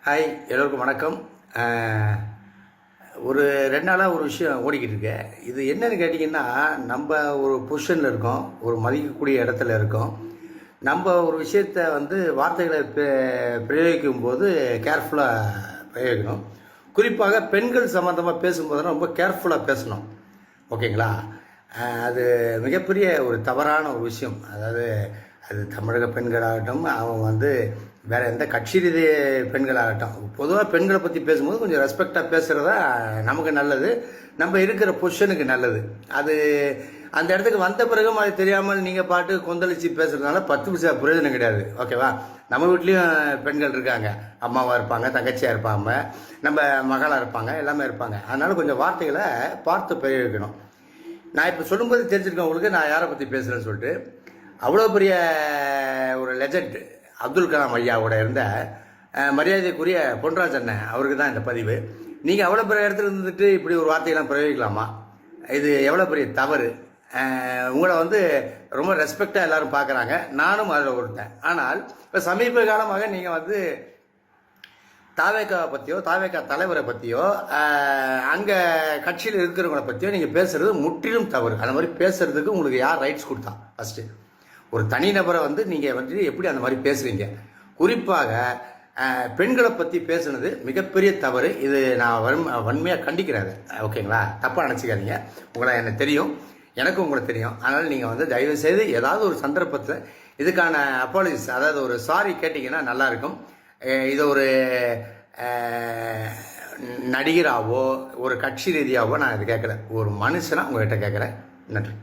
Hi, எல்லோருக்கும் வணக்கம். ஒரு 2 நாளாக ஒரு விஷயம் ஓடிக்கிட்டு இருக்கேன். இது என்னன்னு கேட்டிங்கன்னா, நம்ம ஒரு பொசிஷனில் இருக்கோம், ஒரு மதிக்கக்கூடிய இடத்துல இருக்கோம். நம்ம ஒரு விஷயத்தை வார்த்தைகளை பிரயோகிக்கும் போது கேர்ஃபுல்லாக பிரயோகிக்கணும். குறிப்பாக பெண்கள் சம்மந்தமாக பேசும்போது ரொம்ப கேர்ஃபுல்லாக பேசணும். ஓகேங்களா? அது மிகப்பெரிய ஒரு தவறான ஒரு விஷயம். அதாவது அது தமிழக பெண்களாகட்டும், அவங்க வேறு எந்த கட்சி ரீதிய பெண்களாகட்டும், பொதுவாக பெண்களை பற்றி பேசும்போது கொஞ்சம் ரெஸ்பெக்டாக பேசுகிறதா நமக்கு நல்லது, நம்ம இருக்கிற பொசிஷனுக்கு நல்லது. அது அந்த இடத்துக்கு வந்த பிறகும் அது தெரியாமல் நீங்கள் பாட்டு கொந்தளிச்சு பேசுகிறதுனால 10 பைசா பிரயோஜனம் கிடையாது. ஓகேவா? நம்ம வீட்லேயும் பெண்கள் இருக்காங்க, அம்மாவாக இருப்பாங்க, தங்கச்சியாக இருப்பாங்க, நம்ம மகளாக இருப்பாங்க, எல்லாமே இருப்பாங்க. அதனால் கொஞ்சம் வார்த்தைகளை பார்த்து பிரயோகிக்கணும். நான் இப்போ சொல்லும்போது தெரிஞ்சிருக்கேன் உங்களுக்கு நான் யாரை பற்றி பேசுகிறேன்னு சொல்லிட்டு. அவ்வளோ பெரிய ஒரு லெஜண்ட் அப்துல் கலாம் ஐயாவோட இருந்த மரியாதைக்குரிய பொன்ராஜ் அண்ணன் அவருக்கு தான் இந்த பதிவு. நீங்கள் அவ்வளோ பெரிய இடத்துல இருந்துட்டு இப்படி ஒரு வார்த்தையெல்லாம் பிரயோகிக்கலாமா? இது எவ்வளோ பெரிய தவறு. உங்களை ரொம்ப ரெஸ்பெக்டாக எல்லோரும் பார்க்குறாங்க, நானும் அதில் ஒருத்தேன். ஆனால் இப்போ சமீப காலமாக நீங்கள் தாவேக்காவை பற்றியோ தாவேக்கா தலைவரை பற்றியோ அங்கே கட்சியில் இருக்கிறவங்களை பற்றியோ நீங்கள் பேசுகிறது முற்றிலும் தவறு. அந்த மாதிரி பேசுகிறதுக்கு உங்களுக்கு யார் ரைட்ஸ் கொடுத்தா? ஃபஸ்ட்டு ஒரு தனிநபரை நீங்கள் எப்படி அந்த மாதிரி பேசுகிறீங்க? குறிப்பாக பெண்களை பற்றி பேசுனது மிகப்பெரிய தவறு. இது நான் வன்மையாக கண்டிக்கிறேன். ஓகேங்களா? தப்பாக நினச்சிக்காதீங்க. உங்களை எனக்கு தெரியும், எனக்கும் உங்களை தெரியும். அதனால் நீங்கள் தயவுசெய்து ஏதாவது ஒரு சந்தர்ப்பத்தில் இதுக்கான அப்பாலஜிஸ், அதாவது ஒரு சாரி கேட்டிங்கன்னா நல்லாயிருக்கும். இது ஒரு நடிகராகவோ ஒரு கட்சி ரீதியாகவோ நான் இது கேட்கல, ஒரு மனுஷனாக உங்கள்கிட்ட கேட்குறேன். நன்றி.